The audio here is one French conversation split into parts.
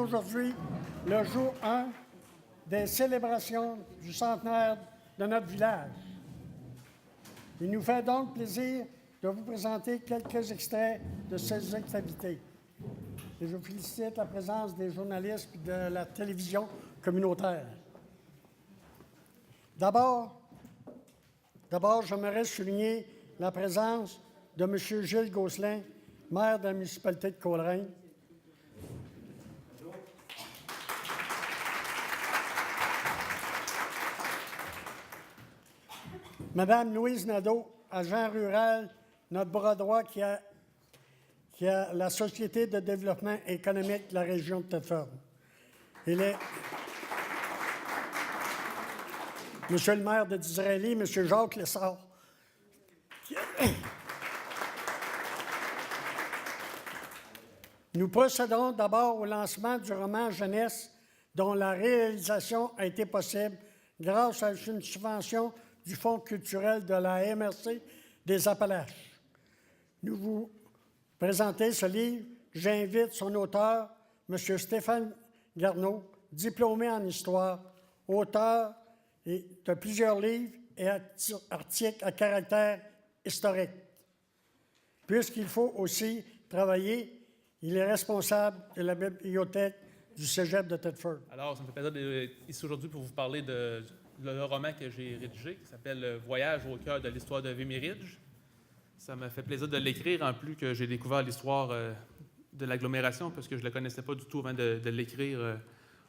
aujourd'hui le jour 1 des célébrations du centenaire de notre village. Il nous fait donc plaisir de vous présenter quelques extraits de ces activités. Et je félicite la présence des journalistes et de la télévision communautaire. D'abord, j'aimerais souligner la présence de M. Gilles Gosselin, maire de la municipalité de Coleraine. Madame Louise Nadeau, agent rural, notre bras droit qui a la Société de développement économique de la région de Thetford. Monsieur le maire de Disraeli, Monsieur Jacques Lessard. Nous procédons d'abord au lancement du roman jeunesse dont la réalisation a été possible grâce à une subvention du Fonds culturel de la MRC des Appalaches. Nous vous présentons ce livre. J'invite son auteur, M. Stéphane Garneau, diplômé en histoire, auteur de plusieurs livres et articles à caractère historique. Puisqu'il faut aussi travailler, il est responsable de la bibliothèque du Cégep de Thetford. Alors, ça me fait plaisir d'être ici aujourd'hui pour vous parler de le roman que j'ai rédigé, qui s'appelle « Voyage au cœur de l'histoire de Vimy Ridge ». Ça m'a fait plaisir de l'écrire, en plus que j'ai découvert l'histoire de l'agglomération, parce que je ne la connaissais pas du tout avant de l'écrire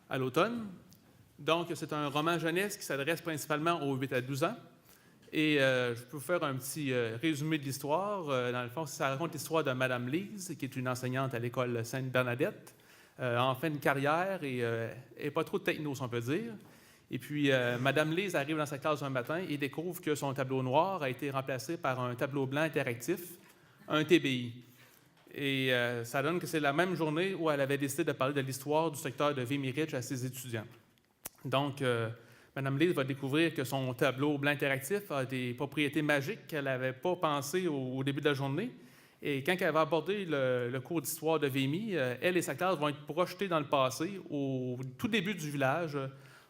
à l'automne. Donc, c'est un roman jeunesse qui s'adresse principalement aux 8 à 12 ans. Et je peux vous faire un petit résumé de l'histoire. Dans le fond, ça raconte l'histoire de Mme Lise, qui est une enseignante à l'école Sainte-Bernadette, en fin de carrière et pas trop techno, si on peut dire. Et puis, Mme Lise arrive dans sa classe un matin et découvre que son tableau noir a été remplacé par un tableau blanc interactif, un TBI. Et ça donne que c'est la même journée où elle avait décidé de parler de l'histoire du secteur de Vimy Ridge à ses étudiants. Donc, Mme Lise va découvrir que son tableau blanc interactif a des propriétés magiques qu'elle n'avait pas pensées au début de la journée. Et quand elle va aborder le cours d'histoire de Vimy, elle et sa classe vont être projetées dans le passé, au tout début du village.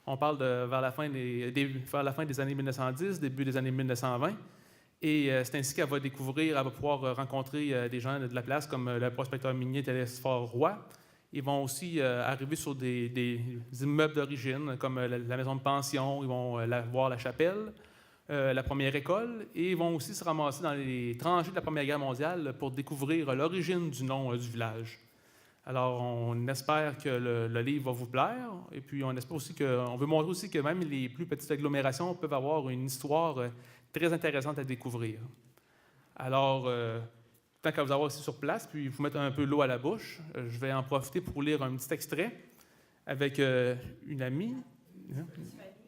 On parle vers la fin des années 1910, début des années 1920. Et c'est ainsi qu'elle va découvrir, elle va pouvoir rencontrer des gens de la place, comme le prospecteur minier Télésphore Roy. Ils vont aussi arriver sur des immeubles d'origine, comme la maison de pension, ils vont voir la chapelle, la première école, et ils vont aussi se ramasser dans les tranchées de la Première Guerre mondiale pour découvrir l'origine du nom du village. Alors, on espère que le livre va vous plaire, et puis on espère aussi on veut montrer aussi que même les plus petites agglomérations peuvent avoir une histoire très intéressante à découvrir. Alors, tant qu'à vous avoir aussi sur place, puis vous mettre un peu l'eau à la bouche, je vais en profiter pour lire un petit extrait avec une amie,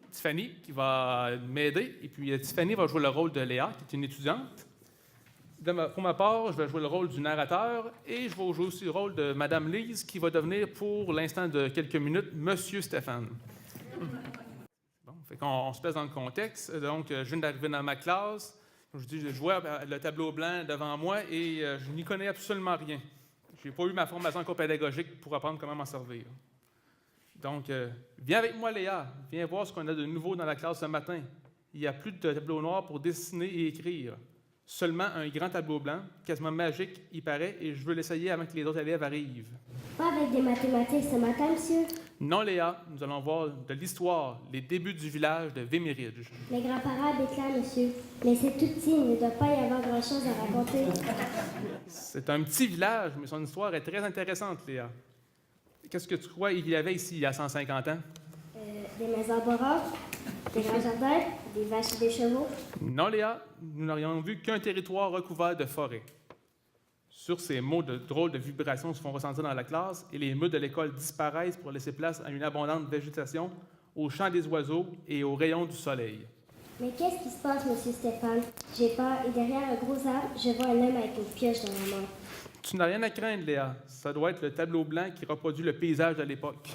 Tiffany, qui va m'aider. Et puis Tiffany va jouer le rôle de Léa, qui est une étudiante. Pour ma part, je vais jouer le rôle du narrateur et je vais jouer aussi le rôle de Mme Lise, qui va devenir, pour l'instant de quelques minutes, Monsieur Stéphane. Bon, fait qu'on se place dans le contexte. Donc, je viens d'arriver dans ma classe. Je vois le tableau blanc devant moi et je n'y connais absolument rien. Je n'ai pas eu ma formation encore pédagogique pour apprendre comment m'en servir. Donc, viens avec moi, Léa. Viens voir ce qu'on a de nouveau dans la classe ce matin. Il n'y a plus de tableau noir pour dessiner et écrire. Seulement un grand tableau blanc, quasiment magique, il paraît, et je veux l'essayer avant que les autres élèves arrivent. Pas avec des mathématiques ce matin, monsieur? Non, Léa, nous allons voir de l'histoire, les débuts du village de Vimy Ridge. Les grands-parents habitent là, monsieur. Mais c'est tout petit, il ne doit pas y avoir grand-chose à raconter. C'est un petit village, mais son histoire est très intéressante, Léa. Qu'est-ce que tu crois qu'il y avait ici il y a 150 ans? Des maisons borables, des grands jardins, des vaches et des chevaux. Non, Léa, nous n'aurions vu qu'un territoire recouvert de forêt. Sur ces mots, de drôles de vibrations se font ressentir dans la classe et les murs de l'école disparaissent pour laisser place à une abondante végétation, au chant des oiseaux et aux rayons du soleil. Mais qu'est-ce qui se passe, monsieur Stéphane? J'ai peur et derrière un gros arbre, je vois un homme avec une pioche dans la main. Tu n'as rien à craindre, Léa. Ça doit être le tableau blanc qui reproduit le paysage de l'époque.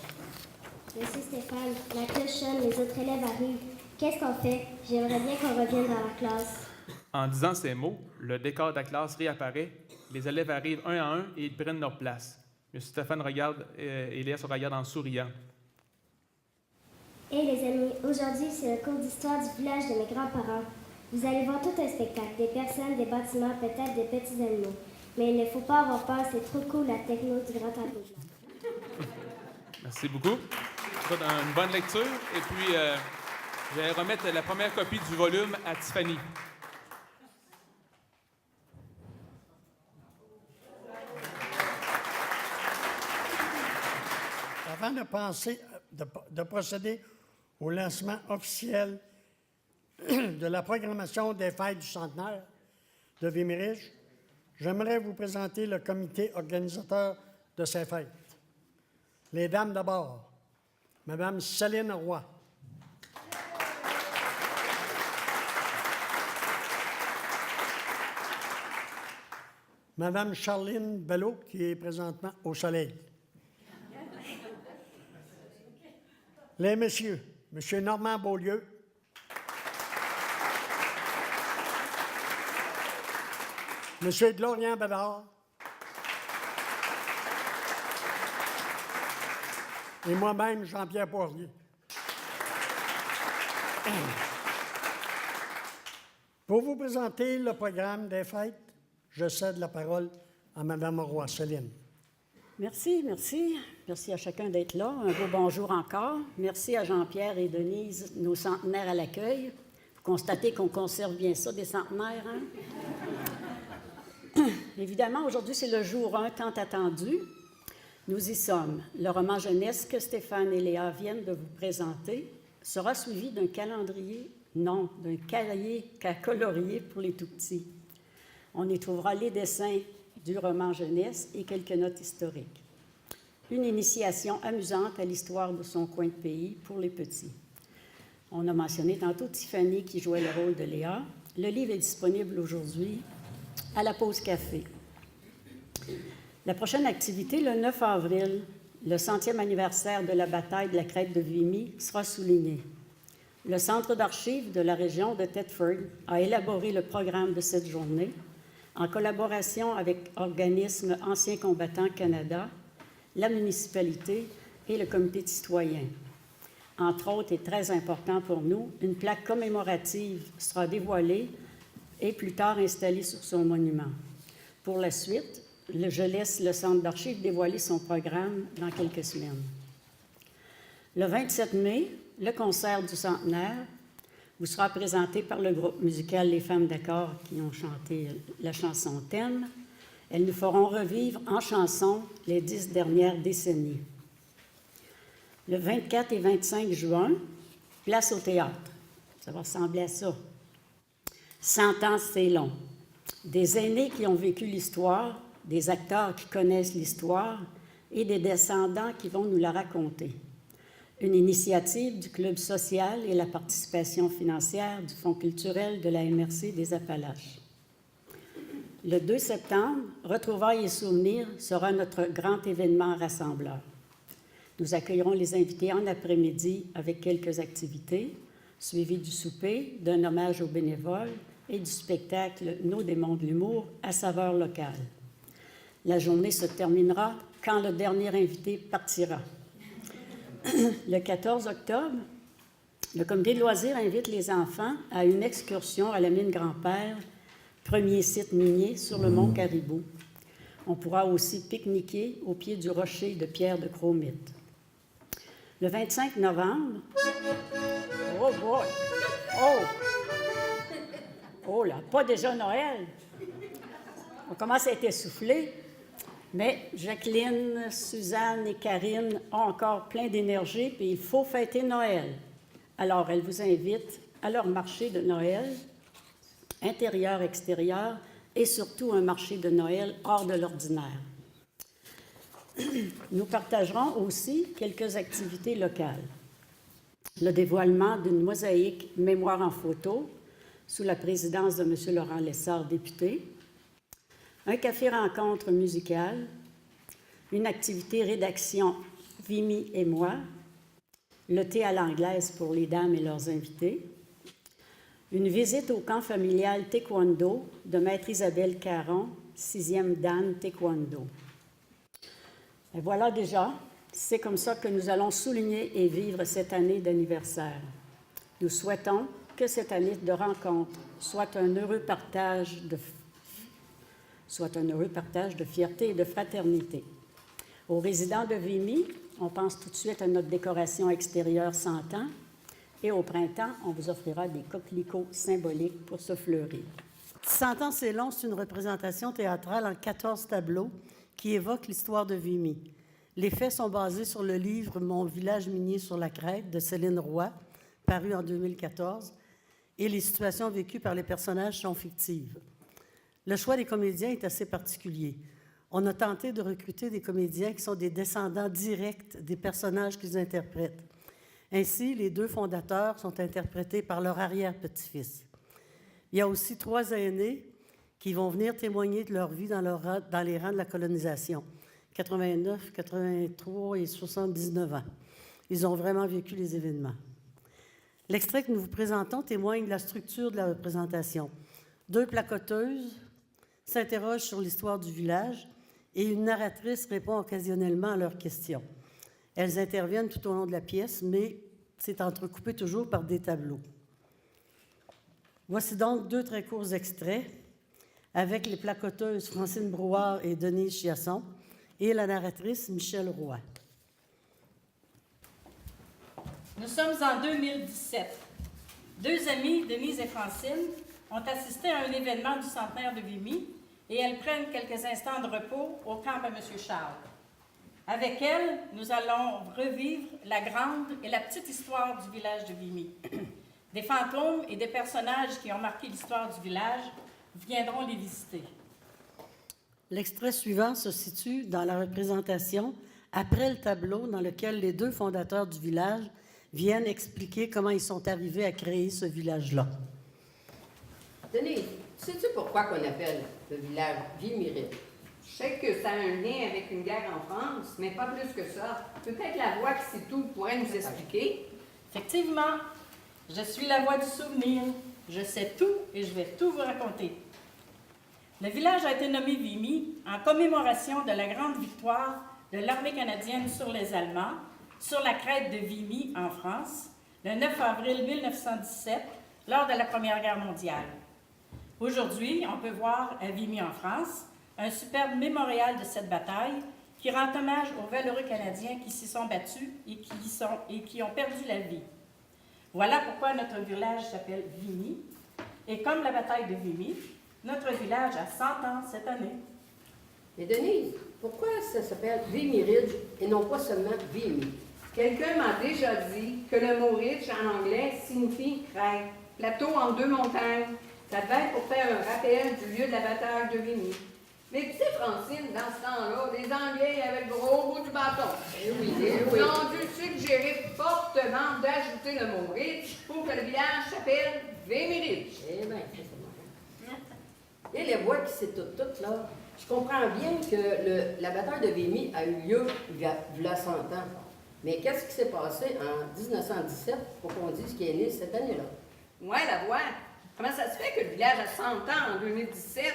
Monsieur Stéphane, la cloche sonne, les autres élèves arrivent. Qu'est-ce qu'on fait? J'aimerais bien qu'on revienne dans la classe. En disant ces mots, le décor de la classe réapparaît, les élèves arrivent un à un et ils prennent leur place. M. Stéphane regarde Elias se regarde en souriant. Hey les amis, aujourd'hui c'est le cours d'histoire du village de mes grands-parents. Vous allez voir tout un spectacle, des personnes, des bâtiments, peut-être des petits animaux. Mais il ne faut pas avoir peur, c'est trop cool la techno du grand tableau blanc. Merci beaucoup. Je vous souhaite une bonne lecture. Et puis, je vais remettre la première copie du volume à Tiffany. Avant de procéder au lancement officiel de la programmation des fêtes du centenaire de Wimmirige, j'aimerais vous présenter le comité organisateur de ces fêtes. Les dames d'abord. Madame Céline Roy. Madame Charline Belleau, qui est présentement au soleil. Les messieurs, M. Normand Beaulieu, M. Glorien Bédard et moi-même, Jean-Pierre Poirier. Pour vous présenter le programme des fêtes, je cède la parole à Mme Roy. Céline. Merci, merci. Merci à chacun d'être là. Un beau bonjour encore. Merci à Jean-Pierre et Denise, nos centenaires à l'accueil. Vous constatez qu'on conserve bien ça, des centenaires, hein? Évidemment, aujourd'hui, c'est le jour 1 tant attendu. Nous y sommes. Le roman jeunesse que Stéphane et Léa viennent de vous présenter sera suivi d'un calendrier, non, d'un cahier à colorier pour les tout-petits. On y trouvera les dessins du roman jeunesse et quelques notes historiques. Une initiation amusante à l'histoire de son coin de pays pour les petits. On a mentionné tantôt Tiffany qui jouait le rôle de Léa. Le livre est disponible aujourd'hui à la pause café. La prochaine activité, le 9 avril, le 100e anniversaire de la bataille de la crête de Vimy, sera souligné. Le Centre d'archives de la région de Thetford a élaboré le programme de cette journée en collaboration avec Organisme Anciens Combattants Canada, la municipalité et le comité de citoyens. Entre autres, et très important pour nous, une plaque commémorative sera dévoilée et plus tard installée sur son monument. Pour la suite, je laisse le Centre d'archives dévoiler son programme dans quelques semaines. Le 27 mai, le concert du centenaire vous sera présenté par le groupe musical Les Femmes d'Accord qui ont chanté la chanson thème. Elles nous feront revivre en chanson les 10 dernières décennies. Le 24 et 25 juin, place au théâtre. Ça va ressembler à ça. 100 ans, c'est long. Des aînés qui ont vécu l'histoire, des acteurs qui connaissent l'histoire et des descendants qui vont nous la raconter. Une initiative du Club social et la participation financière du Fonds culturel de la MRC des Appalaches. Le 2 septembre, Retrouvailles et souvenirs sera notre grand événement rassembleur. Nous accueillerons les invités en après-midi avec quelques activités, suivies du souper, d'un hommage aux bénévoles et du spectacle Nos démons de l'humour à saveur locale. La journée se terminera quand le dernier invité partira. Le 14 octobre, le comité de loisirs invite les enfants à une excursion à la mine Grand-Père, premier site minier sur le mont Caribou. On pourra aussi pique-niquer au pied du rocher de Pierre de Cromite. Le 25 novembre, oh boy! Oh là, pas déjà Noël! On commence à être essoufflés. Mais Jacqueline, Suzanne et Karine ont encore plein d'énergie, puis il faut fêter Noël. Alors, elles vous invitent à leur marché de Noël, intérieur, extérieur, et surtout un marché de Noël hors de l'ordinaire. Nous partagerons aussi quelques activités locales. Le dévoilement d'une mosaïque mémoire en photo sous la présidence de M. Laurent Lessard, député, un café-rencontre musical, une activité rédaction Vimy et moi, le thé à l'anglaise pour les dames et leurs invités, une visite au camp familial taekwondo de Maître Isabelle Caron, 6e Dan taekwondo. Et voilà déjà, c'est comme ça que nous allons souligner et vivre cette année d'anniversaire. Nous souhaitons que cette année de rencontre soit un heureux partage de fierté et de fraternité. Aux résidents de Vimy, on pense tout de suite à notre décoration extérieure 100 ans, et au printemps, on vous offrira des coquelicots symboliques pour se fleurir. 100 ans, c'est long, c'est une représentation théâtrale en 14 tableaux qui évoquent l'histoire de Vimy. Les faits sont basés sur le livre « Mon village minier sur la crête » de Céline Roy, paru en 2014, et les situations vécues par les personnages sont fictives. Le choix des comédiens est assez particulier. On a tenté de recruter des comédiens qui sont des descendants directs des personnages qu'ils interprètent. Ainsi, les 2 fondateurs sont interprétés par leur arrière-petit-fils. Il y a aussi 3 aînés qui vont venir témoigner de leur vie dans les rangs de la colonisation, 89, 83 et 79 ans. Ils ont vraiment vécu les événements. L'extrait que nous vous présentons témoigne de la structure de la représentation. 2 placoteuses s'interrogent sur l'histoire du village et une narratrice répond occasionnellement à leurs questions. Elles interviennent tout au long de la pièce, mais c'est entrecoupé toujours par des tableaux. Voici donc 2 très courts extraits avec les placoteuses Francine Brouard et Denise Chiasson et la narratrice Michèle Roy. Nous sommes en 2017. 2 amies, Denise et Francine, ont assisté à un événement du centenaire de Vimy et elles prennent quelques instants de repos au camp à M. Charles. Avec elles, nous allons revivre la grande et la petite histoire du village de Vimy. Des fantômes et des personnages qui ont marqué l'histoire du village viendront les visiter. L'extrait suivant se situe dans la représentation après le tableau dans lequel les 2 fondateurs du village viennent expliquer comment ils sont arrivés à créer ce village-là. Denise, sais-tu pourquoi qu'on appelle le village Vimy-Ridge? Je sais que ça a un lien avec une guerre en France, mais pas plus que ça. Peut-être la voix qui sait tout pourrait nous expliquer. Effectivement, je suis la voix du souvenir. Je sais tout et je vais tout vous raconter. Le village a été nommé Vimy en commémoration de la grande victoire de l'armée canadienne sur les Allemands, sur la crête de Vimy, en France, le 9 avril 1917, lors de la Première Guerre mondiale. Aujourd'hui, on peut voir à Vimy, en France, un superbe mémorial de cette bataille qui rend hommage aux valeureux Canadiens qui s'y sont battus et qui ont perdu la vie. Voilà pourquoi notre village s'appelle Vimy. Et comme la bataille de Vimy, notre village a 100 ans cette année. Et Denise, pourquoi ça s'appelle Vimy-Ridge et non pas seulement Vimy? Quelqu'un m'a déjà dit que le mot ridge en anglais signifie crête, plateau entre 2 montagnes. Ça devait être pour faire un rappel du lieu de la bataille de Vimy. Mais tu sais, Francine, dans ce temps-là, les Anglais avaient le gros bout du bâton. Ils ont dû suggérer fortement d'ajouter le mot ridge pour que le village s'appelle Vimy-Ridge. Eh bien, c'est ça. Et les voix qui c'est toutes, là, je comprends bien que la bataille de Vimy a eu lieu il y a 100 ans. Mais qu'est-ce qui s'est passé en 1917 pour qu'on dise qu'il est né cette année-là? Ouais, la voix. Comment ça se fait que le village a 100 ans en 2017?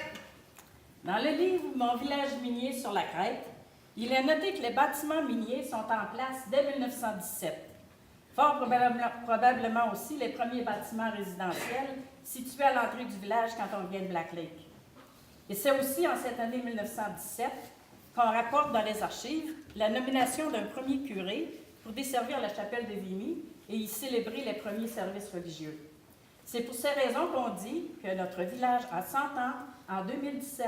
Dans le livre « Mon village minier sur la crête », il est noté que les bâtiments miniers sont en place dès 1917. Fort probablement aussi les premiers bâtiments résidentiels situés à l'entrée du village quand on vient de Black Lake. Et c'est aussi en cette année 1917 qu'on rapporte dans les archives la nomination d'un premier curé pour desservir la chapelle de Vimy et y célébrer les premiers services religieux. C'est pour ces raisons qu'on dit que notre village a 100 ans en 2017.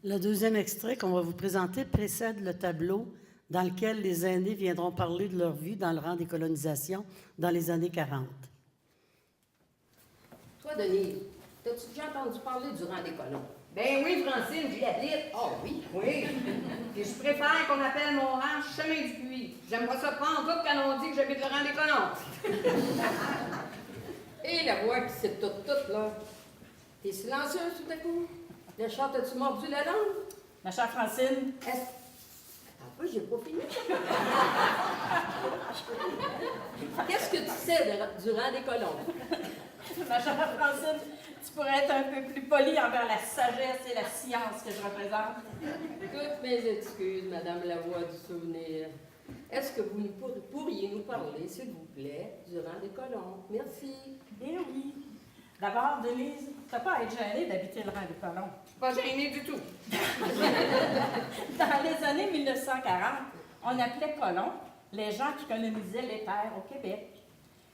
Le deuxième extrait qu'on va vous présenter précède le tableau dans lequel les aînés viendront parler de leur vie dans le rang des colonisations dans les années 40. Toi, Denise, t'as-tu déjà entendu parler du rang des colons? Ben oui, Francine, j'y habite. Ah oui? Oui. Et je préfère qu'on appelle mon rang Chemin du Puits. J'aime pas ça prendre tout quand on dit que j'habite le rang des colons. Et la voix qui c'est toute, là. T'es silencieuse tout à coup? Le chat, as-tu mordu la langue? Ma chère Francine, Attends un peu, j'ai pas fini. Qu'est-ce que tu sais du rang des colons? Ma chère Francine, tu pourrais être un peu plus polie envers la sagesse et la science que je représente. Toutes mes excuses, Madame la Voix du Souvenir. Est-ce que vous pourriez nous parler, s'il vous plaît, du rang des colons? Merci. Eh oui. D'abord, Denise, t'as pas à être gênée d'habiter le rang des colons. Je suis pas gênée du tout. Dans les années 1940, on appelait colons les gens qui colonisaient les terres au Québec.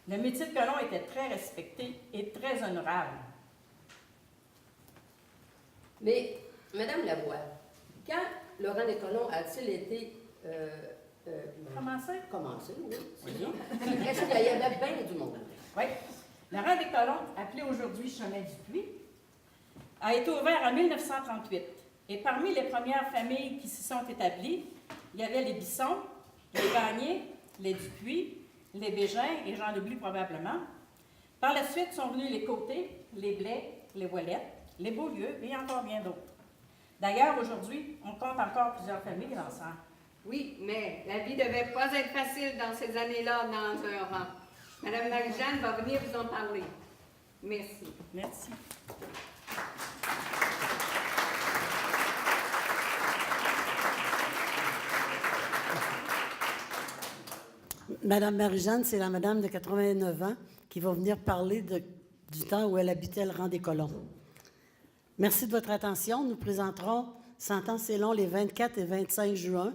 Le métier de colon était très respecté et très honorable. Mais, Madame Lavoie, quand le rang des colons a-t-il été Commencé, oui. Est-ce qu'il y avait bien du monde? Oui. Le rang des colons, appelé aujourd'hui Chemin du Puy, a été ouvert en 1938. Et parmi les premières familles qui s'y sont établies, il y avait les Bissons, les Gagné, les Dupuis, les Bégin, et j'en oublie probablement. Par la suite sont venus les Côtés, les Blais, les Ouellettes, les Beaulieu et encore bien d'autres. D'ailleurs, aujourd'hui, on compte encore plusieurs familles ensemble. Oui, mais la vie devait pas être facile dans ces années-là dans un rang. Madame Marie-Jeanne va venir vous en parler. Merci. Merci. Madame Marie-Jeanne, c'est la madame de 89 ans qui va venir parler du temps où elle habitait le rang des colons. Merci de votre attention. Nous présenterons 100 ans, c'est long, les 24 et 25 juin.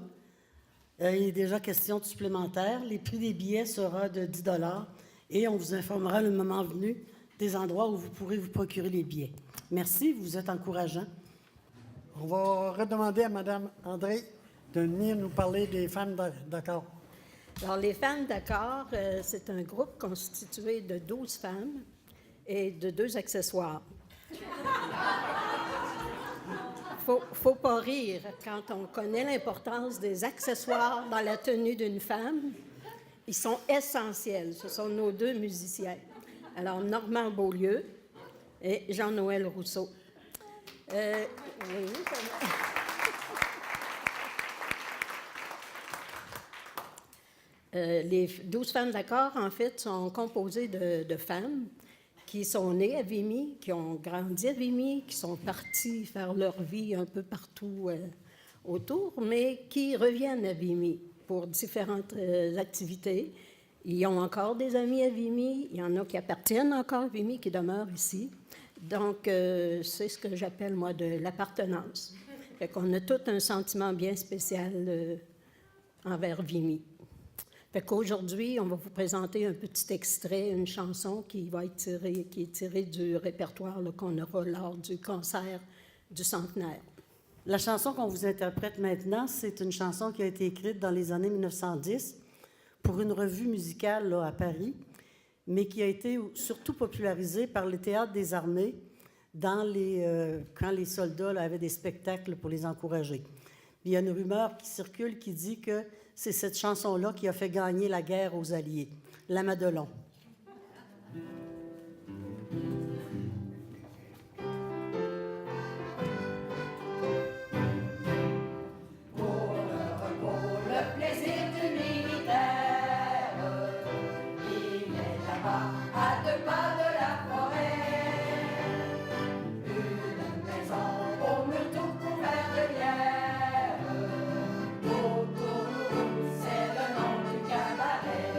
Il est déjà question de supplémentaires. Les prix des billets sera de 10 $ et on vous informera le moment venu des endroits où vous pourrez vous procurer les billets. Merci, vous êtes encourageant. On va redemander à Mme André de venir nous parler des femmes d'accord. Alors, les femmes d'accord, c'est un groupe constitué de 12 femmes et de 2 accessoires. Faut pas rire quand on connaît l'importance des accessoires dans la tenue d'une femme. Ils sont essentiels. Ce sont nos 2 musiciens. Alors, Normand Beaulieu et Jean-Noël Rousseau. Oui, les 12 femmes d'accord, en fait, sont composées de femmes qui sont nées à Vimy, qui ont grandi à Vimy, qui sont parties faire leur vie un peu partout autour, mais qui reviennent à Vimy pour différentes activités. Ils ont encore des amis à Vimy, il y en a qui appartiennent encore à Vimy, qui demeurent ici. Donc, c'est ce que j'appelle, moi, de l'appartenance. Fait qu'on a tout un sentiment bien spécial envers Vimy. Fait qu'aujourd'hui, on va vous présenter un petit extrait, une chanson qui est tirée du répertoire là, qu'on aura lors du concert du centenaire. La chanson qu'on vous interprète maintenant, c'est une chanson qui a été écrite dans les années 1910 pour une revue musicale là, à Paris, mais qui a été surtout popularisée par le Théâtre des Armées quand les soldats là, avaient des spectacles pour les encourager. Il y a une rumeur qui circule qui dit que c'est cette chanson-là qui a fait gagner la guerre aux Alliés, la Madelon. Le plaisir du militaire, il est là-bas, à 2 pas de la forêt. Une maison au mur tout couvert de lierre, autour, c'est le nom du cabaret.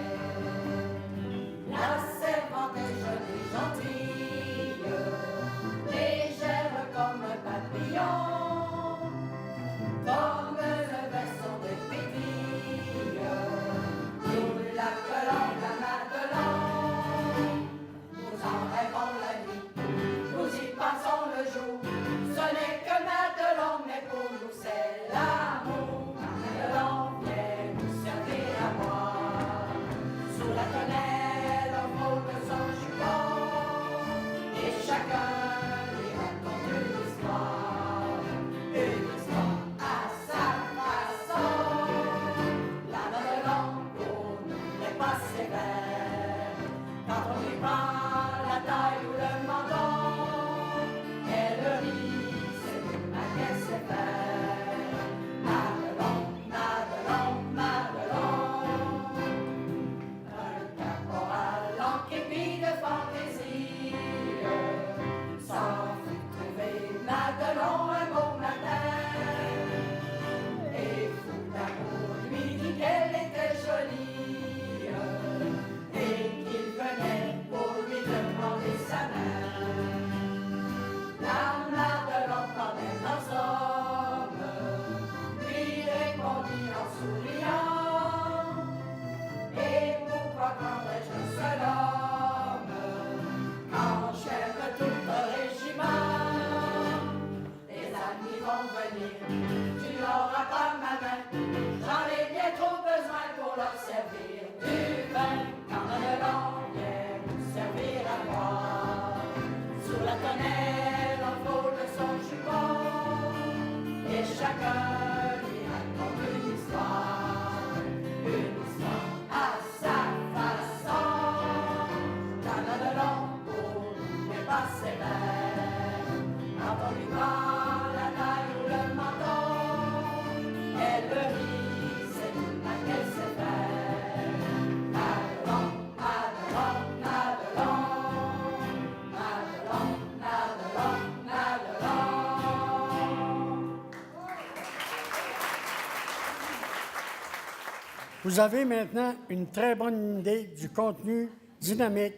Vous avez maintenant une très bonne idée du contenu dynamique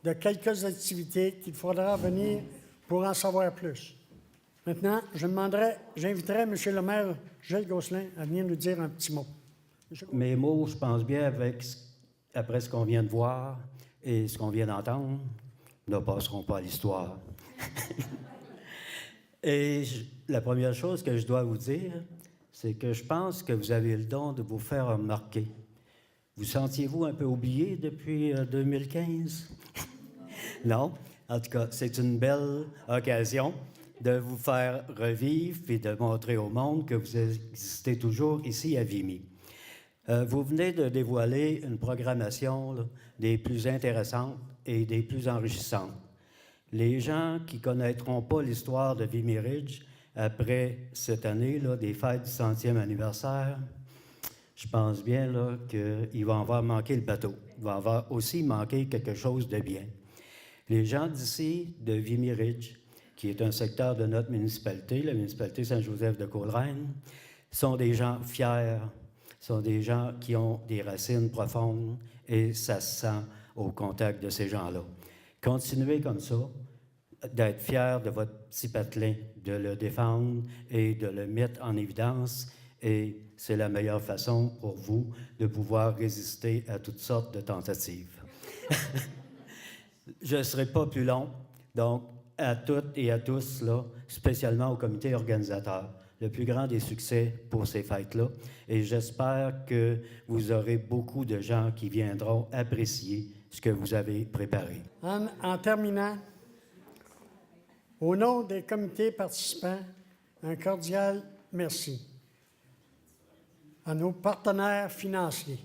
de quelques activités qu'il faudra venir pour en savoir plus. Maintenant, j'inviterai M. le maire Gilles Gosselin à venir nous dire un petit mot. Mes mots, je pense bien, après ce qu'on vient de voir et ce qu'on vient d'entendre, ne passeront pas à l'histoire. Et la première chose que je dois vous dire, c'est que je pense que vous avez le don de vous faire remarquer. Vous sentiez-vous un peu oublié depuis 2015? Non? En tout cas, c'est une belle occasion de vous faire revivre et de montrer au monde que vous existez toujours ici à Vimy. Vous venez de dévoiler une programmation là, des plus intéressantes et des plus enrichissantes. Les gens qui ne connaîtront pas l'histoire de Vimy Ridge après cette année là, des fêtes du 100e anniversaire, je pense bien là, qu'il va en avoir manqué le bateau. Il va en avoir aussi manqué quelque chose de bien. Les gens d'ici, de Vimy Ridge, qui est un secteur de notre municipalité, la municipalité Saint-Joseph de Coleraine, sont des gens fiers, sont des gens qui ont des racines profondes et ça se sent au contact de ces gens-là. Continuez comme ça, d'être fiers de votre petit patelin, de le défendre et de le mettre en évidence. Et c'est la meilleure façon pour vous de pouvoir résister à toutes sortes de tentatives. Je ne serai pas plus long. Donc, à toutes et à tous, là, spécialement au comité organisateur, le plus grand des succès pour ces fêtes-là. Et j'espère que vous aurez beaucoup de gens qui viendront apprécier ce que vous avez préparé. En terminant, au nom des comités participants, un cordial merci à nos partenaires financiers,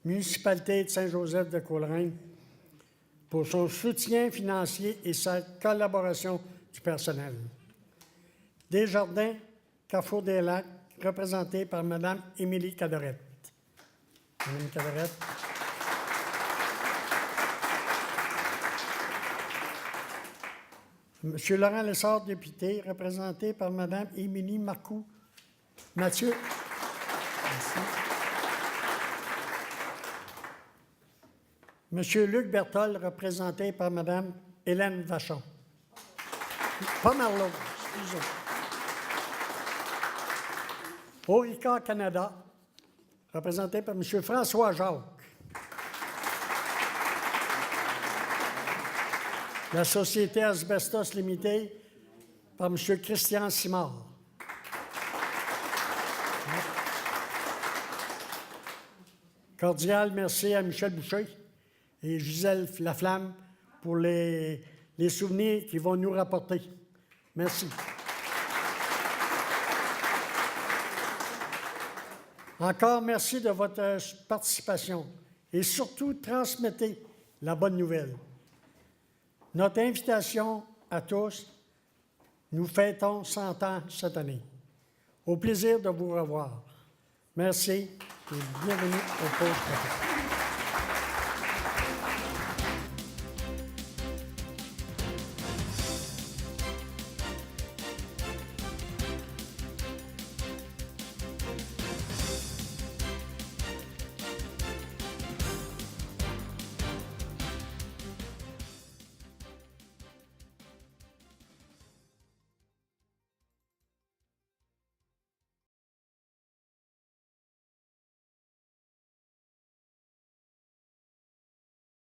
Municipalité de Saint-Joseph de Coleraine, pour son soutien financier et sa collaboration du personnel. Desjardins, Carrefour des Lacs, représenté par Mme Émilie Cadorette. Mme Cadorette. M. Laurent Lessard, député, représenté par Mme Émilie Marcoux. Mathieu. Merci. M. Luc Berthold, représenté par Mme Hélène Vachon. Pas Marleau, excusez. Orica Canada, représenté par M. François Jacques. La Société Asbestos Limitée, par M. Christian Simard. Cordial merci à Michel Boucher et Gisèle Laflamme pour les souvenirs qu'ils vont nous rapporter. Merci. Encore merci de votre participation et surtout transmettez la bonne nouvelle. Notre invitation à tous, nous fêtons 100 ans cette année. Au plaisir de vous revoir. Merci et bienvenue au Pôle Café.